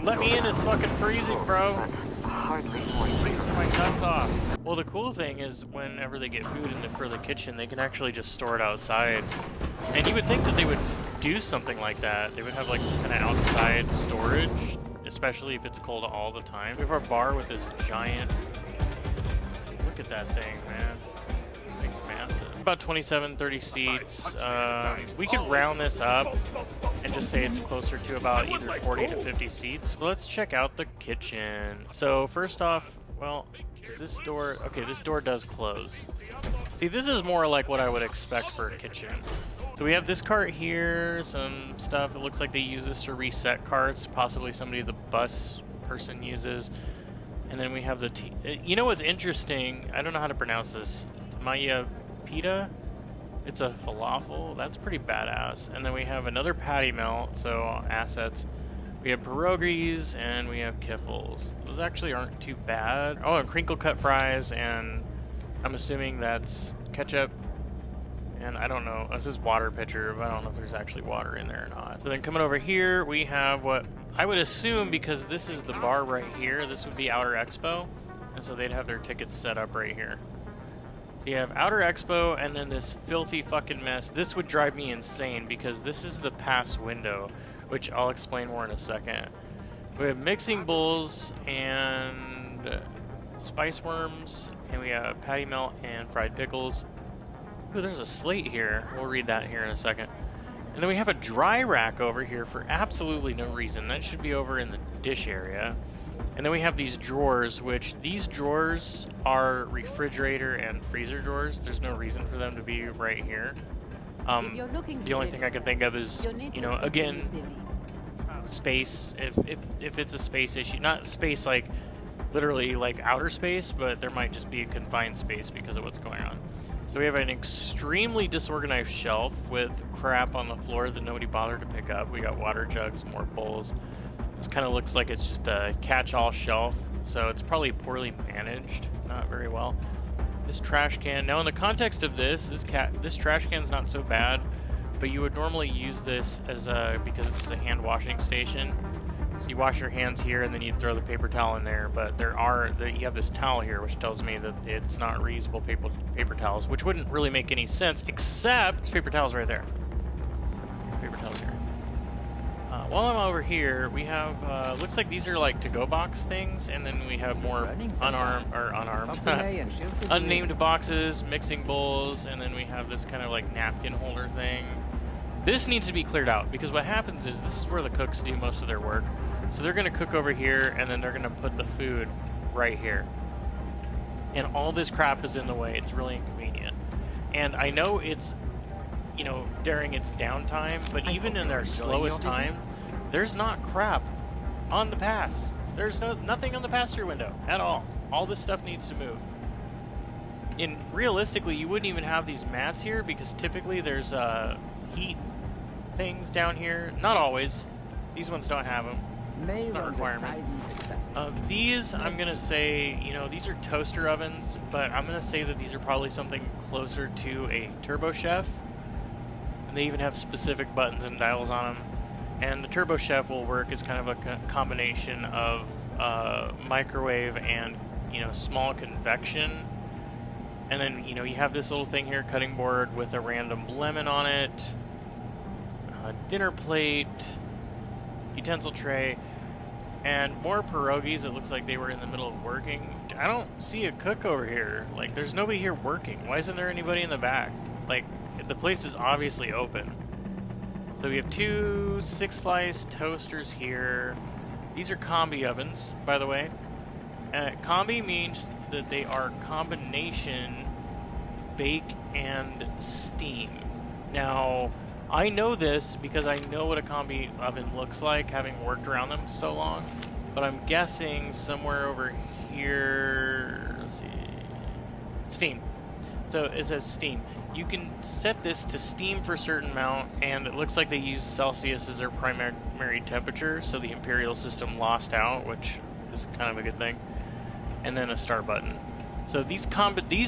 Let me in, it's fucking freezing, bro. Freezing my nuts off. Well, the cool thing is whenever they get food for the kitchen, they can actually just store it outside. And you would think that they would do something like that. They would have like some kind of outside storage, especially if it's cold all the time. We have our bar with this giant... Look at that thing, man. It's massive. About 27, 30 seats. We could round this up and just say it's closer to about either 40 to 50 seats. So let's check out the kitchen. So first off, well, is this door... Okay, this door does close. See, this is more like what I would expect for a kitchen. So we have this cart here, some stuff. It looks like they use this to reset carts, possibly somebody the bus person uses. And then we have the you know what's interesting? I don't know how to pronounce this. Maya pita? It's a falafel. That's pretty badass. And then we have another patty melt, so assets. We have pierogies and we have kiffles. Those actually aren't too bad. Oh, and crinkle cut fries, and I'm assuming that's ketchup. And I don't know, this is water pitcher, but I don't know if there's actually water in there or not. So then coming over here, we have what I would assume, because this is the bar right here, this would be Outer Expo. And so they'd have their tickets set up right here. So you have Outer Expo and then this filthy fucking mess. This would drive me insane because this is the pass window, which I'll explain more in a second. We have mixing bowls and spice worms, and we have patty melt and fried pickles. Ooh, there's a slate here. We'll read that here in a second. And then we have a dry rack over here for absolutely no reason. That should be over in the dish area. And then we have these drawers, which these drawers are refrigerator and freezer drawers. There's no reason for them to be right here. The only thing I can think of is, you know, again, space. If it's a space issue, not space like literally like outer space, but there might just be a confined space because of what's going on. So we have an extremely disorganized shelf with crap on the floor that nobody bothered to pick up. We got water jugs, more bowls. This kind of looks like it's just a catch-all shelf, so it's probably poorly managed, not very well. This trash can. Now in the context of this trash can's not so bad, but you would normally use this as because this is a hand washing station. So you wash your hands here and then you throw the paper towel in there, but you have this towel here which tells me that it's not reusable paper towels, which wouldn't really make any sense, except paper towels right there. Paper towels here. While I'm over here, we have, looks like these are like to-go box things, and then we have more unnamed boxes, mixing bowls, and then we have this kind of like napkin holder thing. This needs to be cleared out, because what happens is this is where the cooks do most of their work. So they're going to cook over here, and then they're going to put the food right here. And all this crap is in the way. It's really inconvenient. And I know it's, you know, during its downtime, but even in their slowest time, there's not crap on the pass. There's nothing on the pass-through window at all. All this stuff needs to move. And realistically, you wouldn't even have these mats here, because typically there's heat things down here. Not always. These ones don't have them. It's not a requirement. These, I'm going to say, you know, these are toaster ovens, but I'm going to say that these are probably something closer to a Turbo Chef. And they even have specific buttons and dials on them. And the Turbo Chef will work as kind of a combination of microwave and, you know, small convection. And then, you know, you have this little thing here, cutting board with a random lemon on it, dinner plate, utensil tray, and more pierogies. It looks like they were in the middle of working. I don't see a cook over here. Like, there's nobody here working. Why isn't there anybody in the back? Like, the place is obviously open. So we have two 6-slice toasters here. These are combi ovens, by the way. Combi means that they are combination bake and steam. Now, I know this because I know what a combi oven looks like, having worked around them so long, but I'm guessing somewhere over here, let's see, steam. So it says steam. You can set this to steam for a certain amount, and it looks like they use Celsius as their primary temperature, so the imperial system lost out, which is kind of a good thing. And then a start button. So these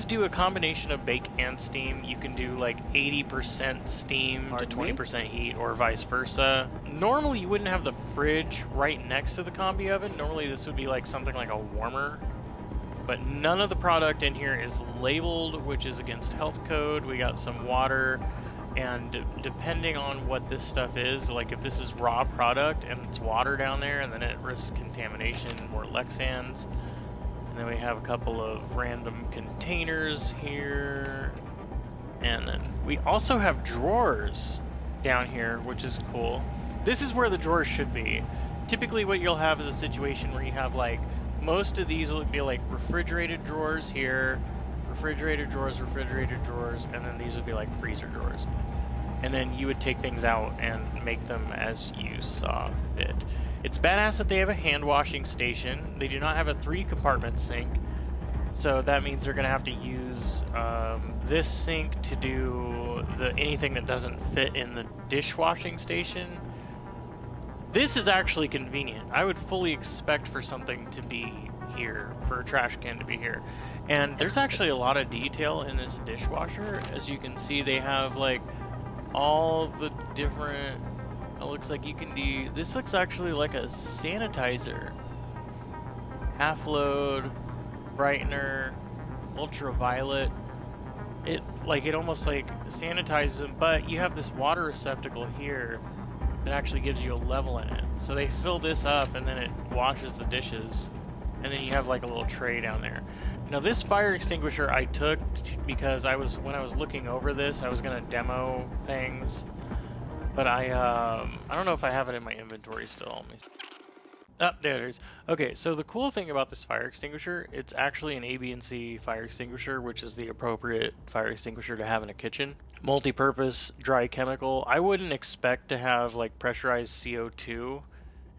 do a combination of bake and steam. You can do like 80% steam to 20% heat, or vice versa. Normally you wouldn't have the fridge right next to the combi oven. Normally this would be like something like a warmer. But none of the product in here is labeled, which is against health code. We got some water, and depending on what this stuff is, like if this is raw product and it's water down there, and then it risks contamination or Lexans. And then we have a couple of random containers here. And then we also have drawers down here, which is cool. This is where the drawers should be. Typically what you'll have is a situation where you have like, most of these will be like refrigerated drawers here, refrigerated drawers, and then these would be like freezer drawers. And then you would take things out and make them as you saw fit. It's badass that they have a hand washing station. They do not have a 3-compartment sink, so that means they're gonna have to use this sink to do anything that doesn't fit in the dishwashing station. This is actually convenient. I would fully expect for something to be here, for a trash can to be here. And there's actually a lot of detail in this dishwasher. As you can see, they have like all the different, it looks like you can do, this looks actually like a sanitizer. Half load, brightener, ultraviolet. It almost like sanitizes them, but you have this water receptacle here that actually gives you a level in it. So they fill this up and then it washes the dishes, and then you have like a little tray down there. Now this fire extinguisher I took because when I was looking over this, I was gonna demo things, but I don't know if I have it in my inventory still. Oh, there it is. Okay, so the cool thing about this fire extinguisher, it's actually an A, B, and C fire extinguisher, which is the appropriate fire extinguisher to have in a kitchen. Multi-purpose, dry chemical. I wouldn't expect to have like pressurized CO2,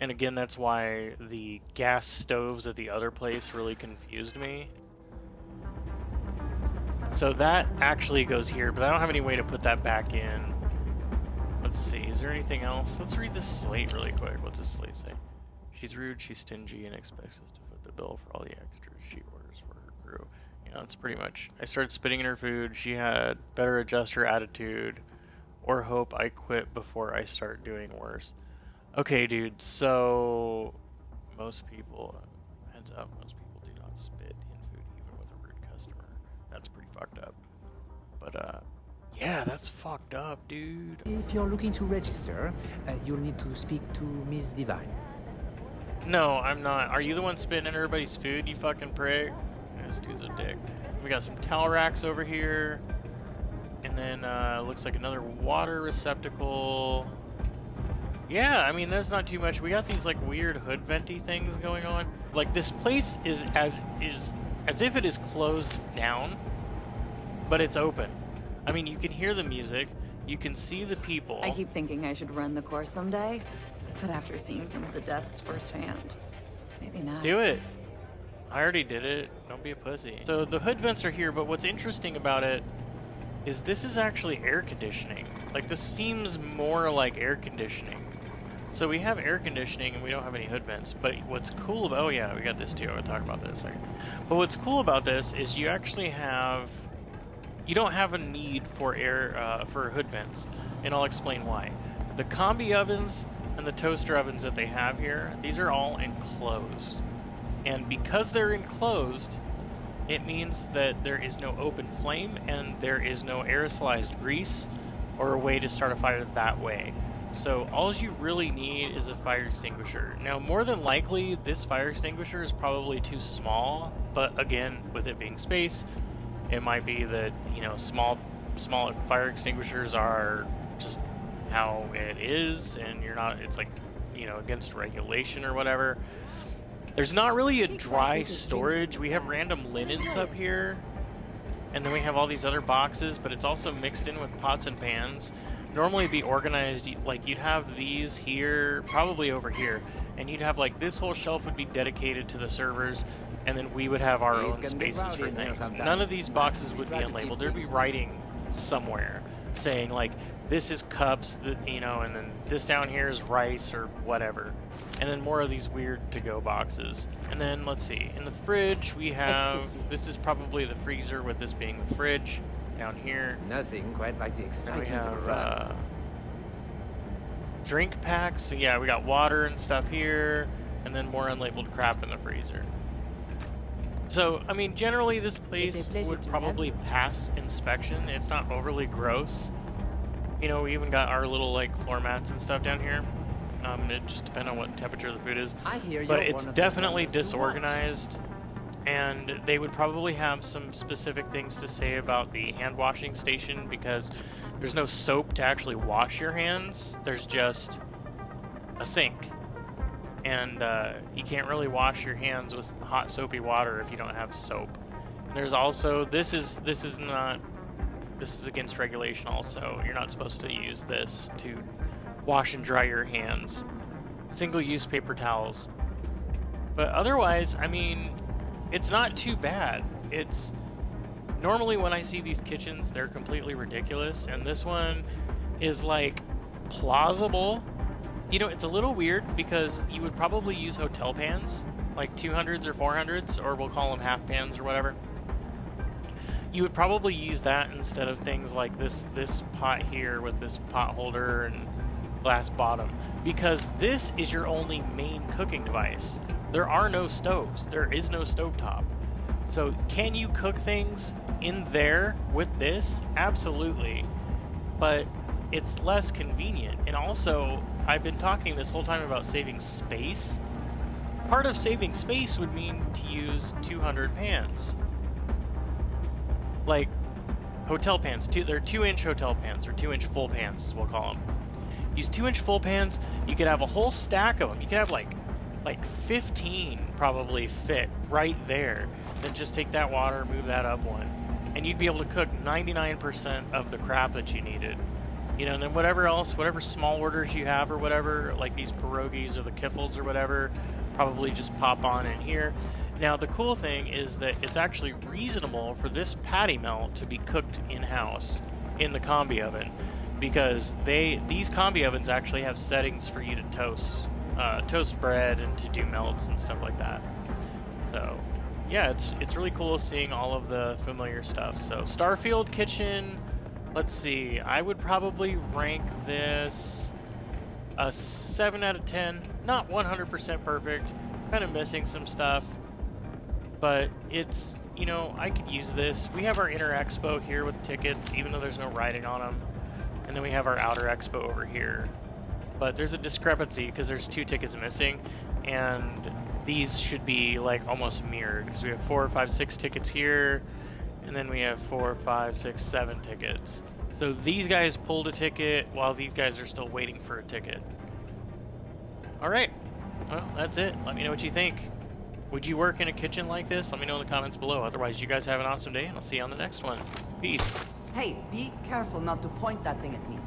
and again, that's why the gas stoves at the other place really confused me. So that actually goes here, but I don't have any way to put that back in. Let's see, is there anything else? Let's read this slate really quick. What's this slate say? She's rude, she's stingy, and expects us to foot the bill for all the extras she orders for her crew. You know, it's pretty much, I started spitting in her food, she had better adjust her attitude, or hope I quit before I start doing worse. Okay, dude, so most people, heads up, most people do not spit in food, even with a rude customer. That's pretty fucked up. But, yeah, that's fucked up, dude. If you're looking to register, you'll need to speak to Miss Divine. No, I'm not. Are you the one spitting in everybody's food, you fucking prick? This dude's a dick. We got some towel racks over here. And then, looks like another water receptacle. Yeah, I mean, there's not too much. We got these, like, weird hood venty things going on. Like, this place is as if it is closed down, but it's open. I mean, you can hear the music. You can see the people. I keep thinking I should run the course someday. But after seeing some of the deaths firsthand, maybe not. Do it. I already did it. Don't be a pussy. So the hood vents are here, but what's interesting about it is this is actually air conditioning. Like, this seems more like air conditioning. So we have air conditioning and we don't have any hood vents. But what's cool about, oh yeah, we got this too. I'm gonna talk about this in a second. But what's cool about this is you actually have, you don't have a need for air, for hood vents. And I'll explain why. The combi ovens and the toaster ovens that they have here, these are all enclosed. And because they're enclosed, it means that there is no open flame and there is no aerosolized grease or a way to start a fire that way. So all you really need is a fire extinguisher. Now, more than likely, this fire extinguisher is probably too small, but again, with it being space, it might be that, you know, small fire extinguishers are just how it is, and you're not, it's like, you know, against regulation or whatever. There's not really a dry storage. We have random linens up here, and then we have all these other boxes, but it's also mixed in with pots and pans. Normally it'd be organized, like you'd have these here, probably over here, and you'd have like this whole shelf would be dedicated to the servers, and then we would have our own spaces for things. None of these boxes would be unlabeled. There'd be writing somewhere. saying like, this is cups, you know, and then this down here is rice or whatever. And then more of these weird to-go boxes. And then, let's see, in the fridge we have, this is probably the freezer with this being the fridge. Down here. Nothing quite like the excitement of a We run. have drink packs. So yeah, we got water and stuff here. And then more unlabeled crap in the freezer. So, I mean, generally this place would probably pass inspection. It's not overly gross. You know, we even got our little, like, floor mats and stuff down here. It just depends on what temperature the food is. But it's definitely disorganized. And they would probably have some specific things to say about the hand washing station because there's no soap to actually wash your hands. There's just a sink. And you can't really wash your hands with hot soapy water if you don't have soap. And there's also, this is against regulation also. You're not supposed to use this to wash and dry your hands. Single-use paper towels. But otherwise, I mean, it's not too bad. It's normally when I see these kitchens, they're completely ridiculous, and this one is like plausible. You know, it's a little weird because you would probably use hotel pans, like 200s or 400s, or we'll call them half pans or whatever. You would probably use that instead of things like this pot here with this pot holder and glass bottom, because this is your only main cooking device. There are no stoves. There is no stovetop. So can you cook things in there with this? Absolutely. But it's less convenient. And also, I've been talking this whole time about saving space. Part of saving space would mean to use 200 pans. Like hotel pans. They're 2-inch hotel pans, or 2-inch full pans, as we'll call them. Use 2-inch full pans. You could have a whole stack of them. You could have like 15 probably fit right there. Then just take that water, move that up one, and you'd be able to cook 99% of the crap that you needed. You know, and then whatever else, whatever small orders you have or whatever, like these pierogies or the kiffles or whatever, probably just pop on in here. Now the cool thing is that it's actually reasonable for this patty melt to be cooked in-house in the combi oven, because these combi ovens actually have settings for you to toast bread and to do melts and stuff like that. So yeah, it's really cool seeing all of the familiar stuff. So Starfield kitchen, let's see, I would probably rank this a 7 out of 10. Not 100% perfect, kind of missing some stuff, but it's, you know, I could use this. We have our inner expo here with tickets, even though there's no writing on them. And then we have our outer expo over here. But there's a discrepancy because there's 2 tickets missing, and these should be like almost mirrored because we have 4, 5, 6 tickets here, and then we have 4, 5, 6, 7 tickets. So these guys pulled a ticket while these guys are still waiting for a ticket. Alright, well, that's it. Let me know what you think. Would you work in a kitchen like this? Let me know in the comments below. Otherwise, you guys have an awesome day, and I'll see you on the next one. Peace. Hey, be careful not to point that thing at me.